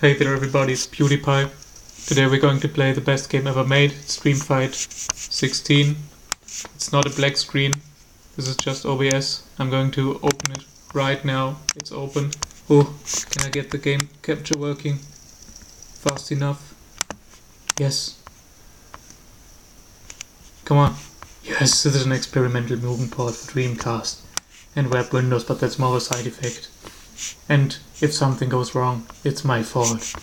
Hey there everybody, it's PewDiePie. Today we're going to play the best game ever made, it's Dream Fight 16. It's not a black screen, this is just OBS. I'm going to open it right now, it's open. Oh, can I get the game capture working fast enough? Yes. Come on. Yes, this is an experimental Mugen port for Dreamcast and web Windows, but that's more of a side effect. And if something goes wrong, it's my fault.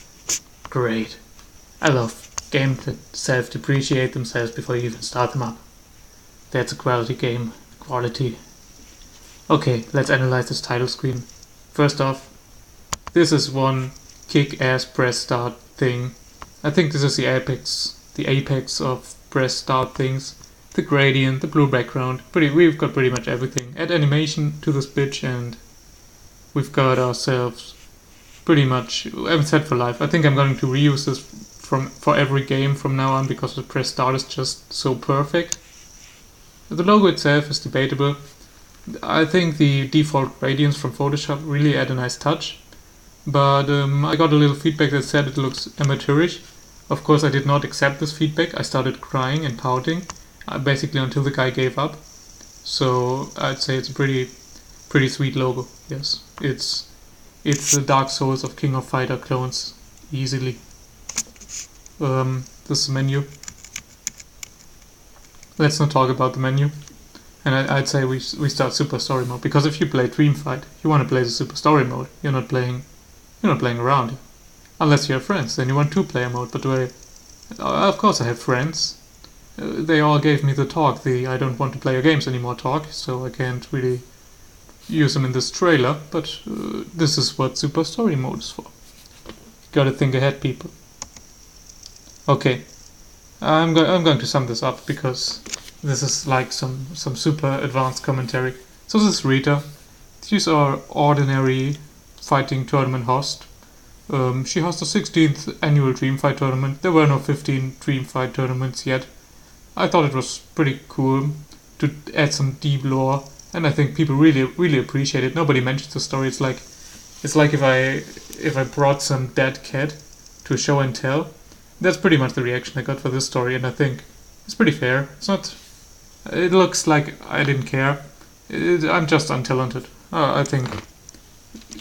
Great. I love games that self-depreciate themselves before you even start them up. That's a quality game. Quality. Okay, let's analyze this title screen. First off, this is one kick-ass press start thing. I think this is the apex of press start things. The gradient, the blue background. We've got pretty much everything. Add animation to this bitch and we've got ourselves pretty much set for life. I think I'm going to reuse this for every game from now on because the press start is just so perfect. The logo itself is debatable. I think the default gradients from Photoshop really add a nice touch. But I got a little feedback that said it looks amateurish. Of course I did not accept this feedback. I started crying and pouting, basically until the guy gave up. So I'd say it's a pretty sweet logo. Yes, it's the Dark Souls of King of Fighter clones, easily. This menu. Let's not talk about the menu. And I'd say we start Super Story mode, because if you play Dream Fight, you want to play the Super Story mode. You're not playing around, unless you have friends. Then you want 2-player mode. But of course I have friends. They all gave me the talk, the I don't want to play your games anymore talk, so I can't really use them in this trailer, but this is what Super Story mode is for. Gotta think ahead, people. Okay, I'm going to sum this up because this is like some super advanced commentary. So this is Rita. She's our ordinary fighting tournament host. She hosts the 16th annual Dream Fight tournament. There were no 15 Dream Fight tournaments yet. I thought it was pretty cool to add some deep lore. And I think people really appreciate it. Nobody mentions the story. It's like if I brought some dead cat to a show and tell. That's pretty much the reaction I got for this story, and I think it's pretty fair. It's not. It looks like I didn't care. I'm just untalented. I think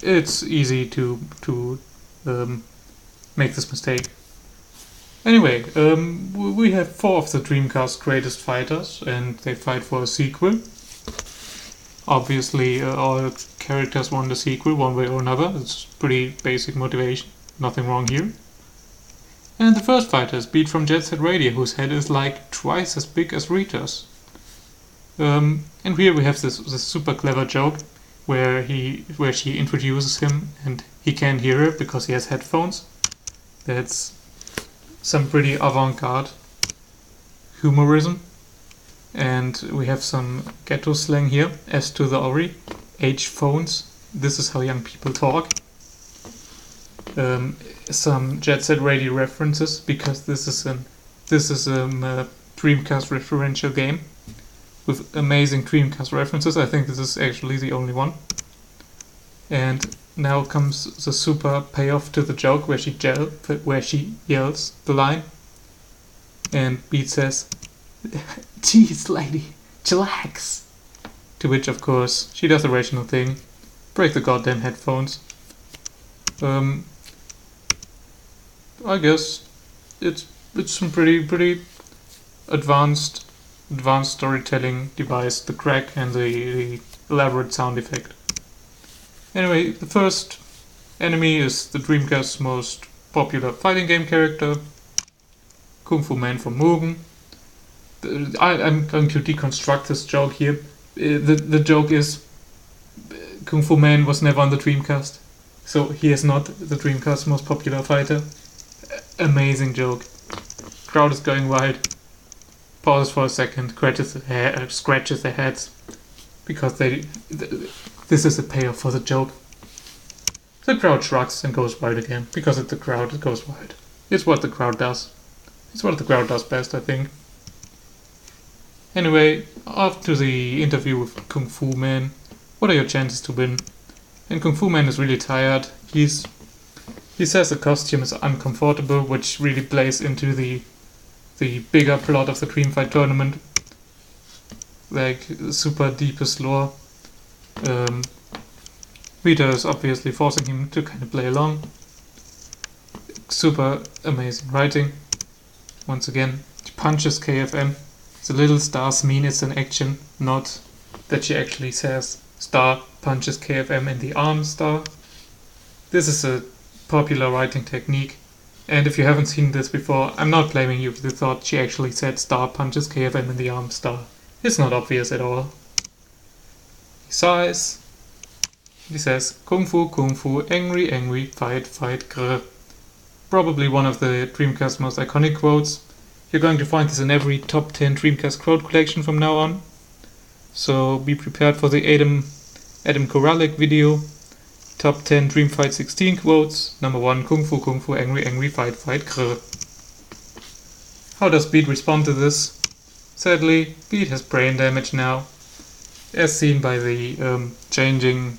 it's easy to make this mistake. Anyway, we have 4 of the Dreamcast greatest fighters, and they fight for a sequel. Obviously, all characters want a sequel one way or another. It's pretty basic motivation. Nothing wrong here. And the first fighter is Beat from Jet Set Radio, whose head is like twice as big as Rita's. And here we have this super clever joke where she introduces him and he can't hear her because he has headphones. That's some pretty avant-garde humorism. And we have some ghetto slang here. S to the Ori, H phones. This is how young people talk. Some Jet Set Radio references, because this is a Dreamcast referential game with amazing Dreamcast references. I think this is actually the only one. And now comes the super payoff to the joke where she yells the line, and Beat says, "Jeez, lady, chillax." To which, of course, she does the rational thing, break the goddamn headphones. I guess it's some pretty advanced storytelling device, the crack and the elaborate sound effect. Anyway, the first enemy is the Dreamcast's most popular fighting game character, Kung Fu Man from Mugen. I'm going to deconstruct this joke here. The joke is Kung Fu Man was never on the Dreamcast, so he is not the Dreamcast's most popular fighter. Amazing joke. Crowd is going wild. Pauses for a second, scratches their heads because this is a payoff for the joke. The crowd shrugs and goes wild again because the crowd goes wild. It's what the crowd does. It's what the crowd does best, I think. Anyway, after the interview with Kung Fu Man, what are your chances to win? And Kung Fu Man is really tired. He's He says the costume is uncomfortable, which really plays into the bigger plot of the Dreamfight tournament. Like, super deepest lore. Vita is obviously forcing him to kind of play along. Super amazing writing. Once again, she punches KFM. The little stars mean it's an action, not that she actually says star punches KFM in the arm star. This is a popular writing technique, and if you haven't seen this before, I'm not blaming you if you thought she actually said star punches KFM in the arm star. It's not obvious at all. He sighs. He says, Kung Fu, angry, angry, fight, fight, grr. Probably one of the Dreamcast most iconic quotes. You're going to find this in every top 10 Dreamcast quote collection from now on. So be prepared for the Adam Koralik video. Top 10 Dreamfight 16 quotes. Number 1, Kung Fu, angry, angry, fight, fight, grr. How does Beat respond to this? Sadly, Beat has brain damage now, as seen by the changing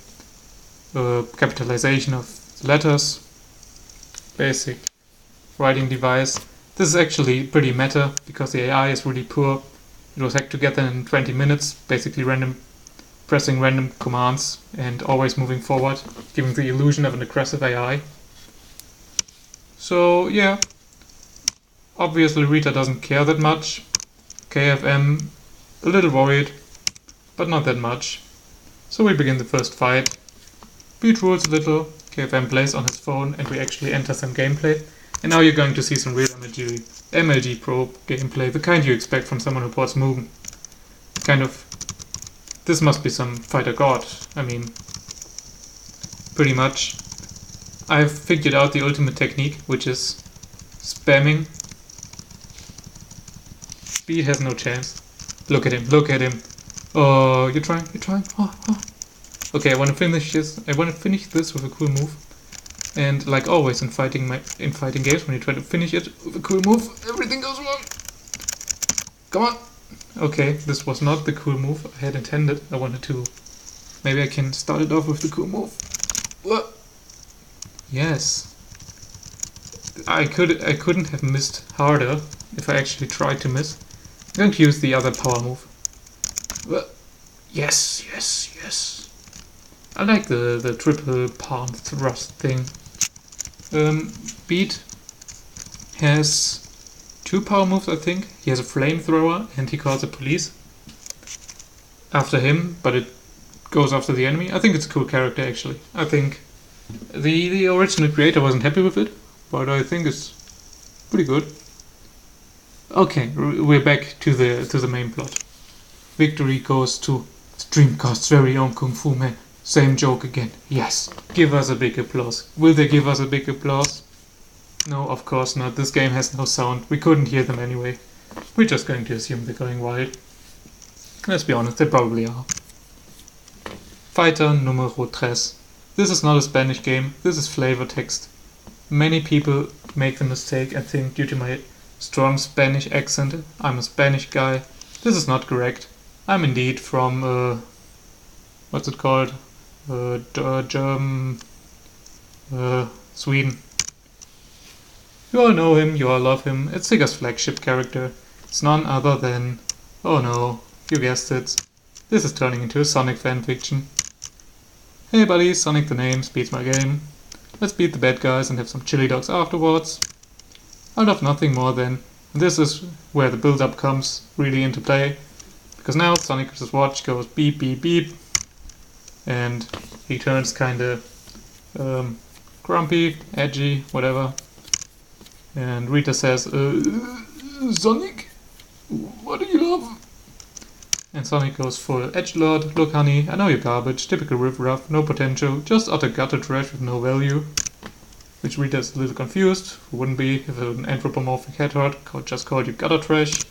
capitalization of the letters. Basic writing device. This is actually pretty meta, because the AI is really poor. It was hacked together in 20 minutes, basically pressing random commands and always moving forward, giving the illusion of an aggressive AI. So yeah, obviously Rita doesn't care that much. KFM a little worried, but not that much. So we begin the first fight. Beat rules a little, KFM plays on his phone, and we actually enter some gameplay. And now you're going to see some real MLG Pro gameplay, the kind you expect from someone who ports Mugen. Kind of, this must be some fighter god. I mean, pretty much. I've figured out the ultimate technique, which is spamming. Beat has no chance. Look at him. Oh, you're trying. Oh. Okay, I want to finish this with a cool move. And like always in fighting games, when you try to finish it with a cool move, everything goes wrong. Come on. Okay, this was not the cool move I had intended. I wanted to. Maybe I can start it off with the cool move. What? Yes. I couldn't have missed harder if I actually tried to miss. I'm going to use the other power move. Yes. I like the triple palm thrust thing. Beat has 2 power moves, I think. He has a flamethrower and he calls the police after him, but it goes after the enemy. I think it's a cool character actually. I think the original creator wasn't happy with it, but I think it's pretty good. Okay, we're back to the main plot. Victory goes to Dreamcast's very own Kung Fu Man. Same joke again. Yes. Give us a big applause. Will they give us a big applause? No, of course not. This game has no sound. We couldn't hear them anyway. We're just going to assume they're going wild. Let's be honest, they probably are. Fighter numero 3. This is not a Spanish game. This is flavor text. Many people make the mistake and think due to my strong Spanish accent, I'm a Spanish guy. This is not correct. I'm indeed from, what's it called? Sweden. You all know him, you all love him. It's Sega's flagship character. It's none other than, oh no, you guessed it. This is turning into a Sonic fanfiction. Hey buddy, Sonic the name speeds my game. Let's beat the bad guys and have some chili dogs afterwards. I'd love nothing more than, and this is where the build-up comes really into play. Because now Sonic's watch goes beep beep beep. And he turns kinda grumpy, edgy, whatever. And Rita says, Sonic? What do you love? And Sonic goes full edgelord. Look honey, I know you're garbage, typical riff-raff, no potential, just utter gutter trash with no value. Which Rita's a little confused, who wouldn't be if an anthropomorphic hedgehog just called you gutter trash.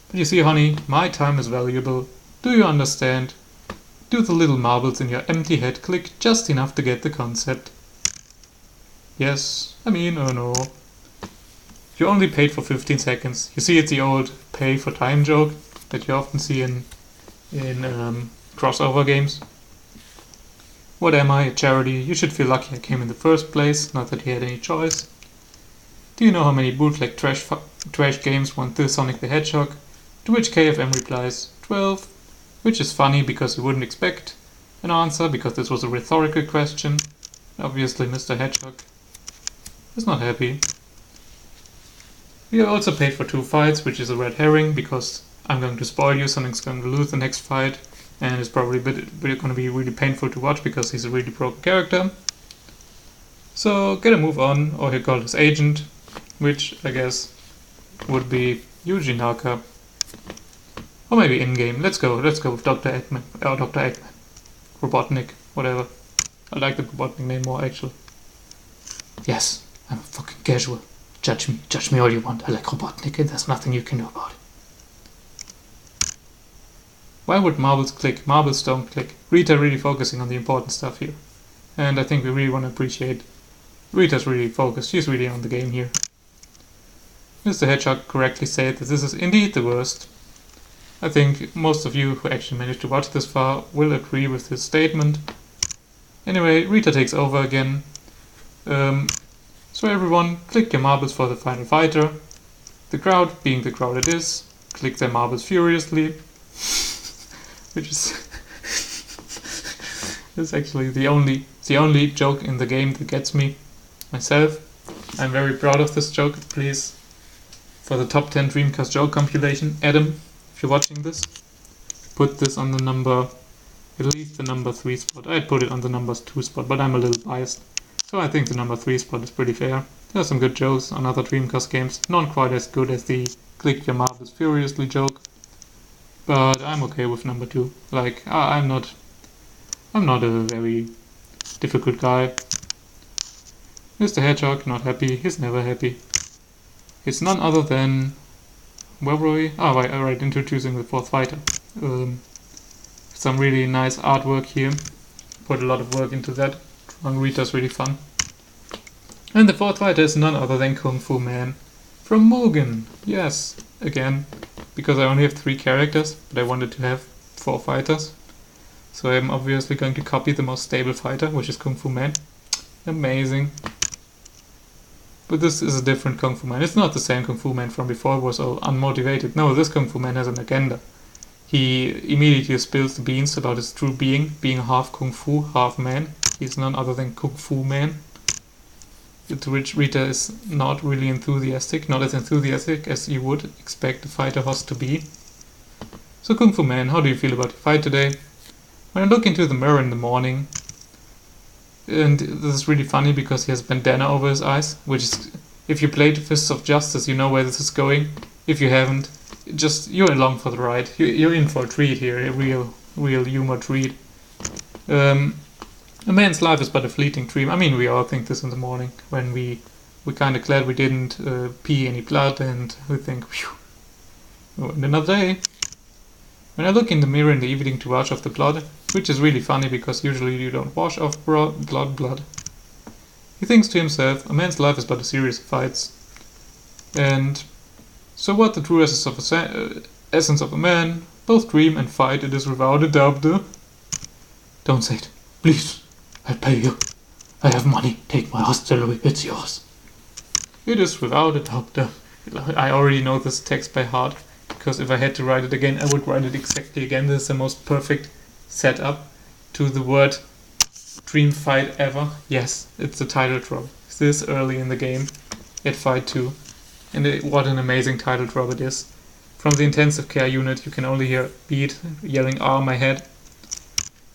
But you see honey, my time is valuable. Do you understand? Do the little marbles in your empty head click just enough to get the concept? Yes, I mean, oh no. You only paid for 15 seconds. You see, it's the old pay for time joke that you often see in crossover games. What am I? A charity? You should feel lucky I came in the first place, not that he had any choice. Do you know how many bootleg trash games want this Sonic the Hedgehog? To which KFM replies, 12, which is funny because you wouldn't expect an answer because this was a rhetorical question. Obviously Mr. Hedgehog is not happy. We are also paid for 2 fights, which is a red herring because I'm going to spoil you, Sonic's going to lose the next fight and it's probably going to be really painful to watch because he's a really broken character. So get a move on, or he'll call his agent, which I guess would be Yuji Naka. Or maybe in-game. Let's go with Dr. Eggman. Or Dr. Eggman. Robotnik, whatever. I like the Robotnik name more actually. Yes, I'm fucking casual. Judge me all you want. I like Robotnik and there's nothing you can do about it. Why would marbles click? Marbles don't click. Rita really focusing on the important stuff here. And I think we really want to appreciate Rita's really focused. She's really on the game here. Mr. Hedgehog correctly said that this is indeed the worst. I think most of you who actually managed to watch this far will agree with his statement. Anyway, Rita takes over again. So everyone, click your marbles for the final fighter. The crowd, being the crowd it is, click their marbles furiously. Which is actually the only joke in the game that gets me myself. I'm very proud of this joke. Please, for the top 10 Dreamcast joke compilation, Adam, if you're watching this, put this on the number, at least the number 3 spot. I'd put it on the number 2 spot, but I'm a little biased. So I think the number 3 spot is pretty fair. There are some good jokes on other Dreamcast games, not quite as good as the click your marbles furiously joke. But I'm okay with number 2. Like, I'm not a very difficult guy. Mr. Hedgehog, not happy. He's never happy. It's none other than... Where were we? Oh, right, introducing the 4th fighter. Some really nice artwork here. Put a lot of work into that. Drawing Rita's really fun. And the 4th fighter is none other than Kung Fu Man from Mugen. Yes, again, because I only have 3 characters, but I wanted to have 4 fighters. So I'm obviously going to copy the most stable fighter, which is Kung Fu Man. Amazing. But this is a different Kung Fu Man. It's not the same Kung Fu Man from before, it was all unmotivated. No, this Kung Fu Man has an agenda. He immediately spills the beans about his true being half Kung Fu, half man. He's none other than Kung Fu Man. To which Rita is not really enthusiastic, not as enthusiastic as you would expect a fighter host to be. So Kung Fu Man, how do you feel about the fight today? When I look into the mirror in the morning, and this is really funny because he has a bandana over his eyes, which is, if you played Fists of Justice, you know where this is going. If you haven't, just, you're along for the ride. You're in for a treat here, a real humor treat. A man's life is but a fleeting dream. I mean, we all think this in the morning when we're kind of glad we didn't pee any blood, and we think, phew, another day. When I look in the mirror in the evening to wash off the blood, which is really funny because usually you don't wash off blood. He thinks to himself, a man's life is but a series of fights. And so what the true essence of a man, both dream and fight, it is without a doubt. Don't say it, please. I'll pay you. I have money. Take my hostelry. It's yours. It is without a doubt. I already know this text by heart, because if I had to write it again, I would write it exactly again. This is the most perfect setup to the word dream fight ever. Yes, it's the title drop. This early in the game at fight 2. And what an amazing title drop it is. From the intensive care unit, you can only hear Beat yelling, "Ah, my head."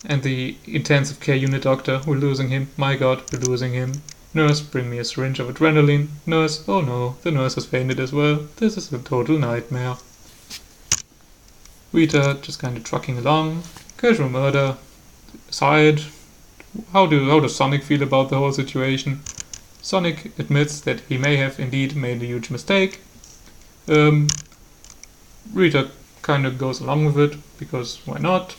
And the intensive care unit doctor, we're losing him. My god, we're losing him. Nurse, bring me a syringe of adrenaline. Nurse, oh no, the nurse has fainted as well. This is a total nightmare. Rita just kind of trucking along. Casual murder. Aside. How does Sonic feel about the whole situation? Sonic admits that he may have indeed made a huge mistake. Rita kind of goes along with it, because why not?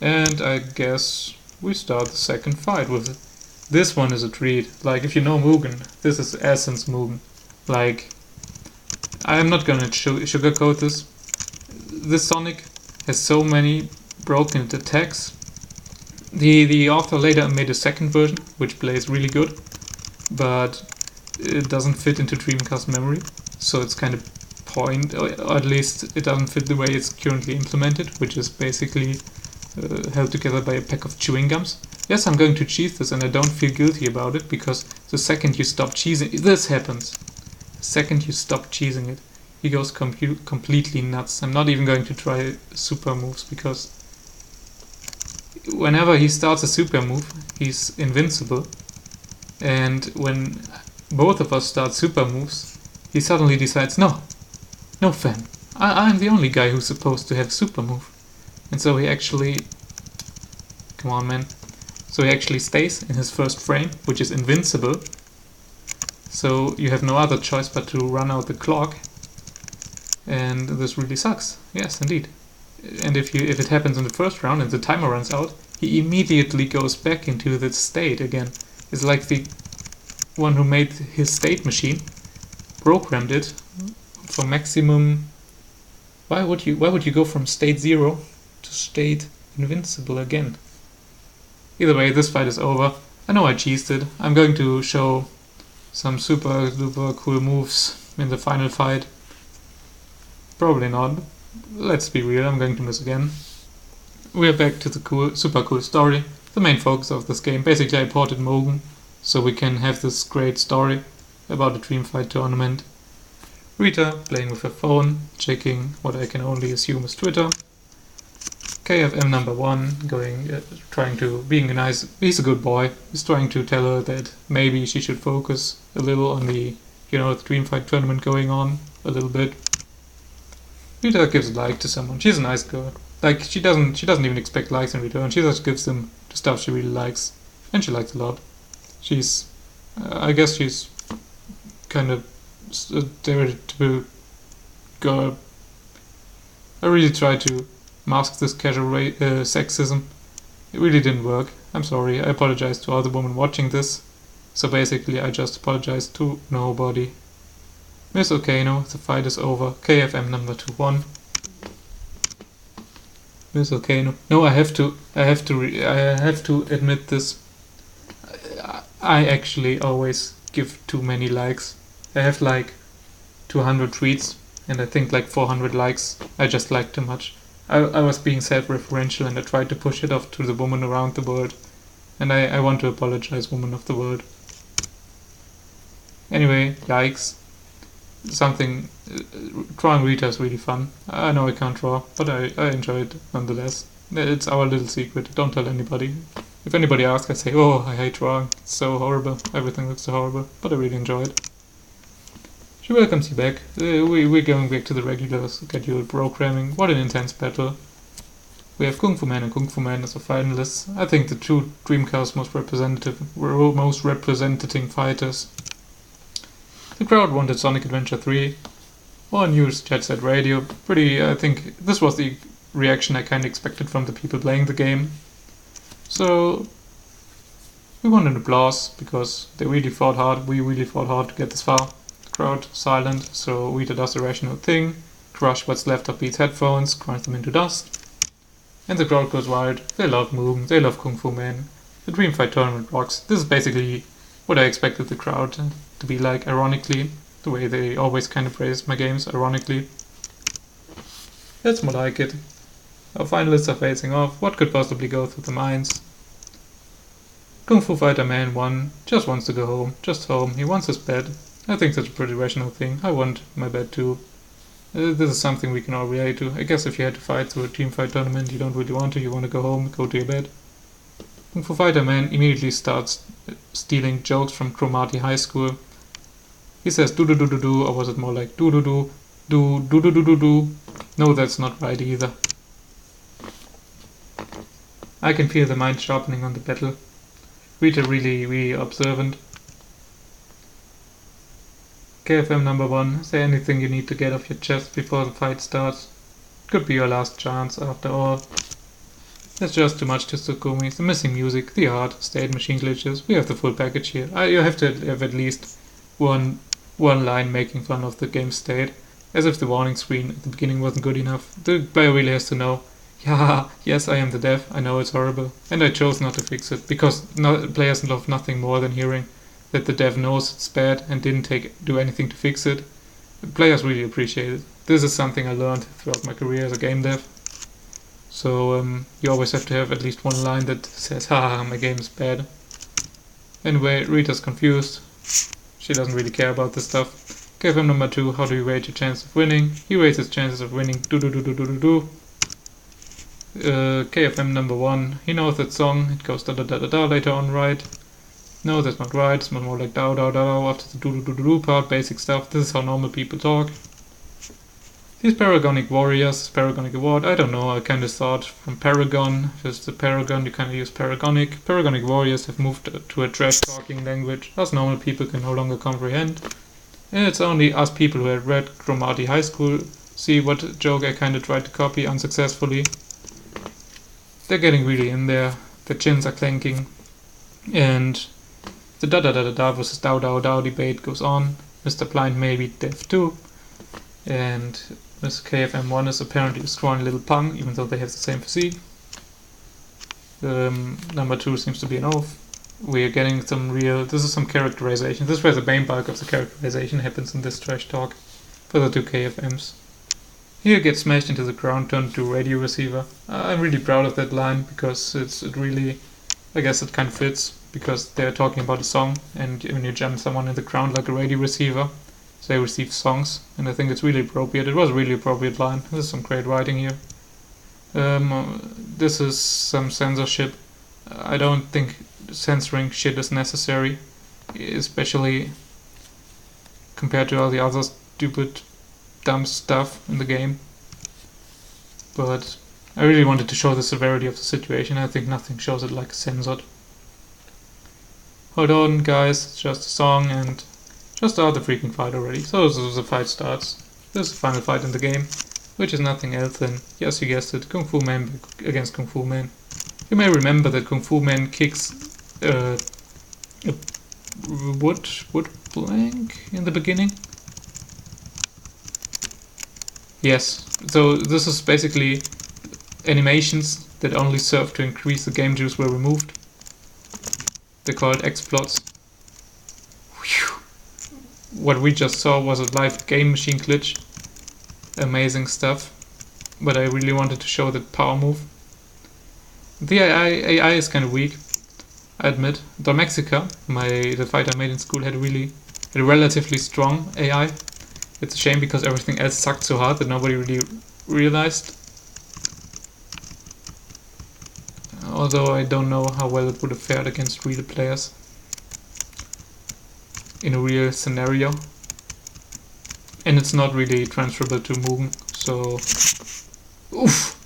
And I guess we start the second fight with it. This one is a treat. Like, if you know Mugen, this is essence Mugen. Like, I'm not gonna sugarcoat this. This Sonic has so many broken attacks. The author later made a second version, which plays really good, but it doesn't fit into Dreamcast memory, so it's kind of or at least it doesn't fit the way it's currently implemented, which is basically held together by a pack of chewing gums. Yes, I'm going to cheese this, and I don't feel guilty about it, because the second you stop cheesing, this happens. The second you stop cheesing it, he goes completely nuts. I'm not even going to try super moves, because whenever he starts a super move, he's invincible. And when both of us start super moves, he suddenly decides, no fam, I'm the only guy who's supposed to have super move. And so he actually, come on man, so he actually stays in his first frame, which is invincible. So you have no other choice but to run out the clock. And this really sucks. Yes, indeed. And if it happens in the first round and the timer runs out, he immediately goes back into the state again. It's like the one who made his state machine programmed it for maximum. Why would you go from state 0 to state invincible again? Either way, this fight is over. I know I cheesed it. I'm going to show some super duper cool moves in the final fight. Probably not. Let's be real, I'm going to miss again. We're back to the super cool story. The main focus of this game. Basically I ported Mugen so we can have this great story about a dream fight tournament. Rita playing with her phone, checking what I can only assume is Twitter. KFM number 1 being nice. He's a good boy. He's trying to tell her that maybe she should focus a little on the dream fight tournament going on a little bit. Rita gives a like to someone. She's a nice girl. Like she doesn't even expect likes in return. She just gives them the stuff she really likes, and she likes a lot. She's, I guess she's kind of a stereotypical girl. I really tried to mask this casual sexism. It really didn't work. I'm sorry. I apologize to all the women watching this. So basically, I just apologize to nobody. Miss Okano, the fight is over. KFM number 2-1. Miss Okano. No, I have to admit this. I actually always give too many likes. I have like 200 tweets and I think like 400 likes. I just like too much. I was being self-referential and I tried to push it off to the women around the world. And I want to apologize, women of the world. Anyway, yikes. Drawing Rita is really fun. I know I can't draw, but I enjoy it nonetheless. It's our little secret. Don't tell anybody. If anybody asks, I say, oh, I hate drawing. It's so horrible. Everything looks so horrible. But I really enjoy it. She welcomes you back. We're going back to the regular scheduled programming. What an intense battle. We have Kung Fu Man and Kung Fu Man as the finalists. I think the two Dreamcast most representing fighters. The crowd wanted Sonic Adventure 3 or News Jet Set Radio. I think this was the reaction I kind of expected from the people playing the game. So we want an applause because they really fought hard. We really fought hard to get this far. The crowd silent, so Rita does the rational thing. Crush what's left of Beat's headphones, crunch them into dust. And the crowd goes wild. They love Mugen, they love Kung Fu Man. The Dream Fight tournament rocks. This is basically what I expected the crowd to be like, ironically. The way they always kind of praise my games, ironically. That's more like it. Our finalists are facing off. What could possibly go through the minds? Kung Fu Fighter Man 1 just wants to go home. Just home. He wants his bed. I think that's a pretty rational thing. I want my bed too. This is something we can all relate to. I guess if you had to fight through a team fight tournament, you don't really want to. You want to go home, go to your bed. Kung Fu Fighter Man immediately starts stealing jokes from Cromarty High School. He says do do do do do, or was it more like do do do do do do do do do? No, that's not right either. I can feel the mind sharpening on the battle. Rita really observant. KFM number 1, say anything you need to get off your chest before the fight starts. Could be your last chance after all. There's just too much to Tsukumi. The missing music, the art, state machine glitches. We have the full package here. You have to have at least one line making fun of the game's state. As if the warning screen at the beginning wasn't good enough. The player really has to know Yeah, yes, I am the dev. I know it's horrible. And I chose not to fix it, because players love nothing more than hearing that the dev knows it's bad and didn't do anything to fix it. Players really appreciate it. This is something I learned throughout my career as a game dev. So you always have to have at least one line that says, haha, my game is bad. Anyway, Rita's confused. She doesn't really care about this stuff. KFM number 2, how do you rate your chance of winning? He rates his chances of winning do. KFM number 1, he knows that song, it goes da da da da da later on, right? No, that's not right, it's more like da da da after the do part, basic stuff. This is how normal people talk. These Paragonic Warriors, Paragonic Award, I don't know, I kinda thought from Paragon, if it's the Paragon you kinda use Paragonic. Paragonic Warriors have moved to a trash talking language, us normal people can no longer comprehend. And it's only us people who had read Chromati High School see what joke I kinda tried to copy unsuccessfully. They're getting really in there, their chins are clanking, and the da da da da da versus dow dow dow debate goes on. Mr. Blind may be deaf too, and Mr. KFM1 is apparently a scrawny little punk, even though they have the same physique. Number 2 seems to be an oaf. We are getting this is some characterization. This is where the main bulk of the characterization happens in this trash talk for the 2 KFMs. Here gets smashed into the ground, turned into a radio receiver. I'm really proud of that line, because it really, I guess it kind of fits, because they're talking about a song, and when you jam someone in the ground like a radio receiver, so they receive songs, and I think it's really appropriate. It was a really appropriate line. This is some great writing here. This is some censorship. I don't think censoring shit is necessary, especially compared to all the other stupid, dumb stuff in the game. But I really wanted to show the severity of the situation. I think nothing shows it like censored. Hold on, guys, it's just a song, and just start the freaking fight already. So the fight starts. This is the final fight in the game, which is nothing else than, yes, you guessed it, Kung Fu Man against Kung Fu Man. You may remember that Kung Fu Man kicks a wood plank in the beginning. Yes, so this is basically animations that only serve to increase the game juice were removed. They're called exploits. What we just saw was a live game machine glitch. Amazing stuff. But I really wanted to show that power move. The AI is kind of weak, I admit. Dormexica, the fighter I made in school, had a relatively strong AI. It's a shame because everything else sucked so hard that nobody really realized. Although I don't know how well it would have fared against real players in a real scenario. And it's not really transferable to Mugen, so... Oof!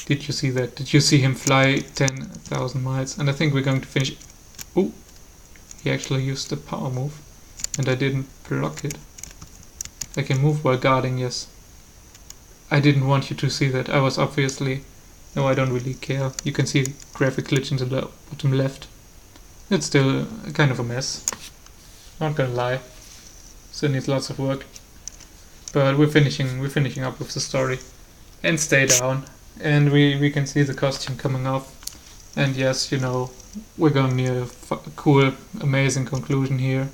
Did you see that? Did you see him fly 10,000 miles? And I think we're going to finish... Ooh! He actually used the power move, and I didn't block it. I can move while guarding, yes. I didn't want you to see that. I was obviously... No, I don't really care. You can see the graphic glitch in the bottom left. It's still kind of a mess. Not gonna lie. Still needs lots of work. But we're finishing up with the story. And stay down. And we can see the costume coming off. And yes, you know, we're going near a cool, amazing conclusion here.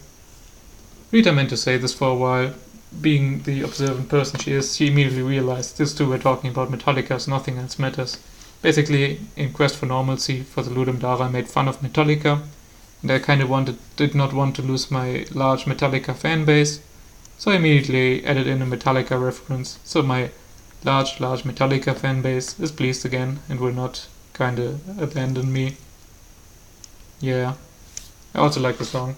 Rita meant to say this for a while. Being the observant person she is, she immediately realized this too we're talking about Metallica, so nothing else matters. Basically, in Quest for Normalcy for the Ludum Dare, I made fun of Metallica, and I kind of did not want to lose my large Metallica fan base, so I immediately added in a Metallica reference, so my large Metallica fan base is pleased again and will not kinda abandon me. Yeah, I also like the song.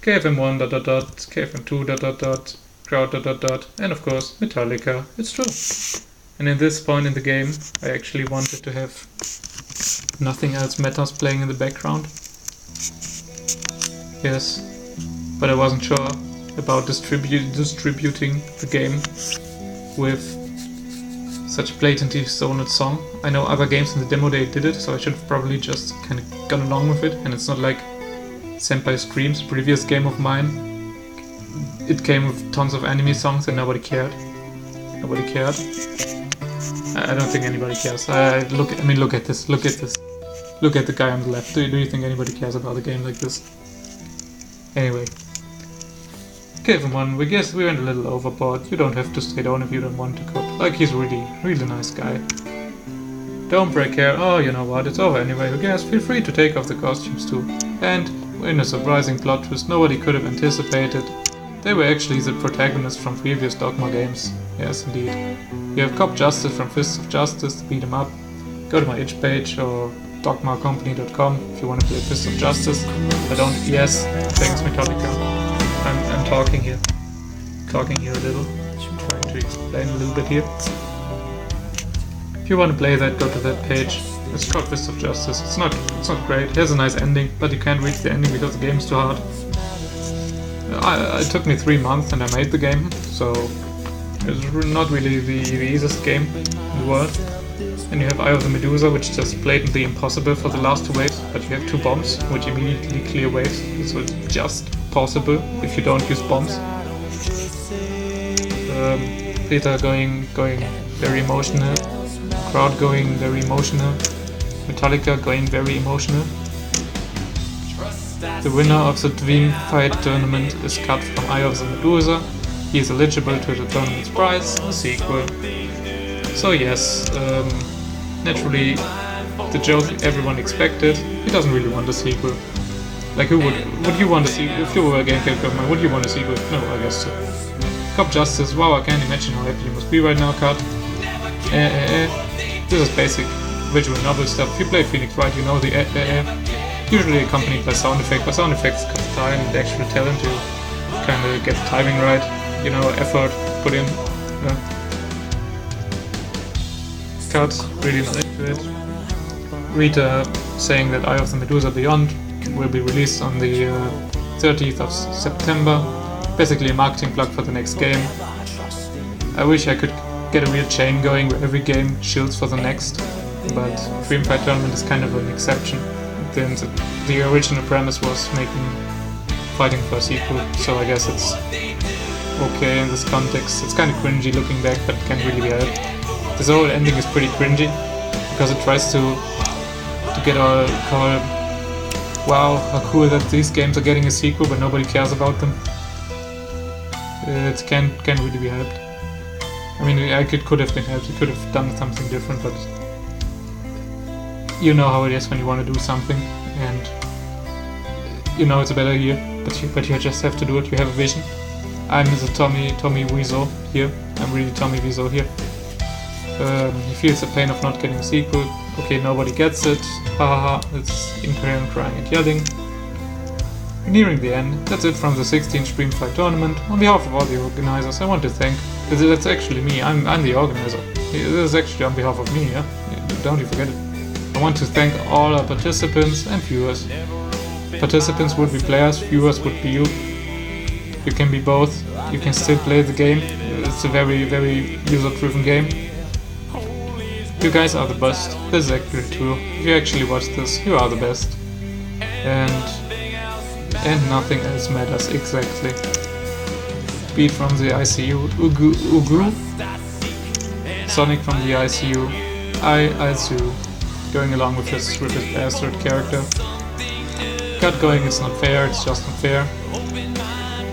KFM1 ... KFM2 ... crowd ... and of course Metallica, it's true. And in this point in the game I actually wanted to have nothing else matters playing in the background. Yes, but I wasn't sure about distributing the game with such a blatantly stolen song. I know other games in the demo they did it, so I should have probably just kind of gone along with it, and it's not like Senpai Screams, a previous game of mine. It came with tons of anime songs and nobody cared. I don't think anybody cares. Look at this. Look at this. Look at the guy on the left. Do you think anybody cares about a game like this? Anyway. Okay, everyone, we guess we went a little overboard. You don't have to stay down if you don't want to cut. Like, he's really nice guy. Don't break hair. Oh, you know what, it's over anyway. Who cares? Feel free to take off the costumes too. And, in a surprising plot twist nobody could have anticipated, they were actually the protagonists from previous Dogma games. Yes, indeed. You have Cop Justice from Fists of Justice to beat him up. Go to my itch page or dogmacompany.com if you want to play Fists of Justice. I don't. Yes, thanks Metallica. I'm talking here a little. I'm trying to explain a little bit here. If you want to play that, go to that page. It's called Fists of Justice. It's not great. It has a nice ending, but you can't reach the ending because the game's too hard. It took me 3 months and I made the game, so it's not really the easiest game in the world. And you have Eye of the Medusa, which is just blatantly impossible for the last 2 waves, but you have 2 bombs, which immediately clear waves, so it's just possible if you don't use bombs. Peter going very emotional, crowd going very emotional, Metallica going very emotional. The winner of the Dream Fight tournament is cut from Eye of the Medusa. He is eligible to the tournament's prize, a sequel. So yes, naturally, the joke everyone expected, he doesn't really want a sequel. Like, who would you want a sequel? If you were a game character, would you want a sequel? No, I guess so. Cop Justice, wow, I can't imagine how happy you must be right now, Cut. This is basic visual novel stuff. If you play Phoenix Wright, you know the usually accompanied by sound effects. By sound effects comes time and actual talent to kind of get the timing right, you know, effort put in. Cut, really not into it. Rita saying that Eye of the Medusa Beyond will be released on the 30th of September. Basically a marketing plug for the next game. I wish I could get a real chain going where every game shields for the next, but Dream Fight Tournament is kind of an exception. Then the original premise was fighting for a sequel, so I guess it's okay in this context. It's kind of cringy looking back, but it can't really be helped. This whole ending is pretty cringy because it tries to get our call. Wow, how cool that these games are getting a sequel, but nobody cares about them. It can't really be helped. I mean, it could have been helped. It could have done something different, but you know how it is when you want to do something, and you know it's a better year, but you just have to do it. You have a vision. I'm the Tommy Wiseau here. I'm really Tommy Wiseau here. He feels the pain of not getting a sequel. Okay, nobody gets it. Haha, it's incoherent crying and yelling. Nearing the end, that's it from the 16th Dream Fight tournament. On behalf of all the organizers, I want to thank. That's actually me. I'm the organizer. This is actually on behalf of me. Yeah, don't you forget it. I want to thank all our participants and viewers. Participants would be players, viewers would be you. You can be both. You can still play the game. It's a very, very user-driven game. You guys are the best. This is actually true. If you actually watch this, you are the best. And nothing else matters exactly. Beat from the ICU, Ugu. Sonic from the ICU, ICU. Going along with his bastard character. Cut going, it's not fair, it's just unfair.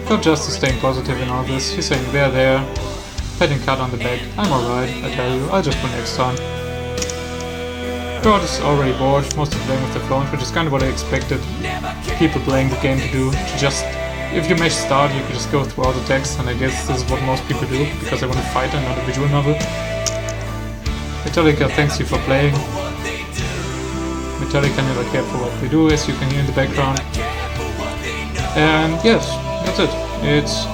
Cut just is staying positive in all this. He's saying there. Patting Cut on the back. I'm alright, I tell you, I'll just win next time. God is already bored, mostly playing with the phones, which is kind of what I expected people playing the game to do. To just, if you mash start, you can just go through all the text, and I guess this is what most people do, because they want to fight and not a visual novel. Metallica thanks you for playing. Metallica never cared for what we do, as you can hear in the background. And yes, that's it. It's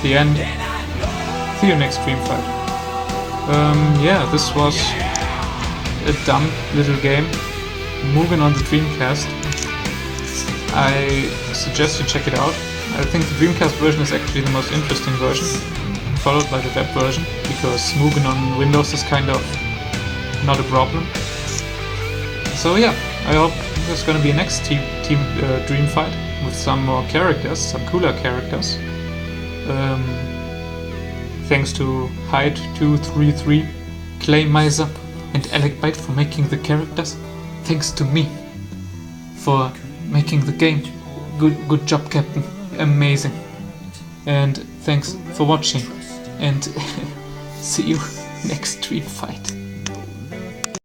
the end. See you next Dream Fight. Yeah, this was a dumb little game. Mugen on the Dreamcast. I suggest you check it out. I think the Dreamcast version is actually the most interesting version, followed by the web version, because Mugen on Windows is kind of not a problem. So yeah, I hope there's gonna be a next team Dream Fight with some more characters, some cooler characters. Thanks to Hyde233 Clay Miser and Alec Byte for making the characters. Thanks to me for making the game. Good job, Captain. Amazing. And thanks for watching. And see you next stream fight.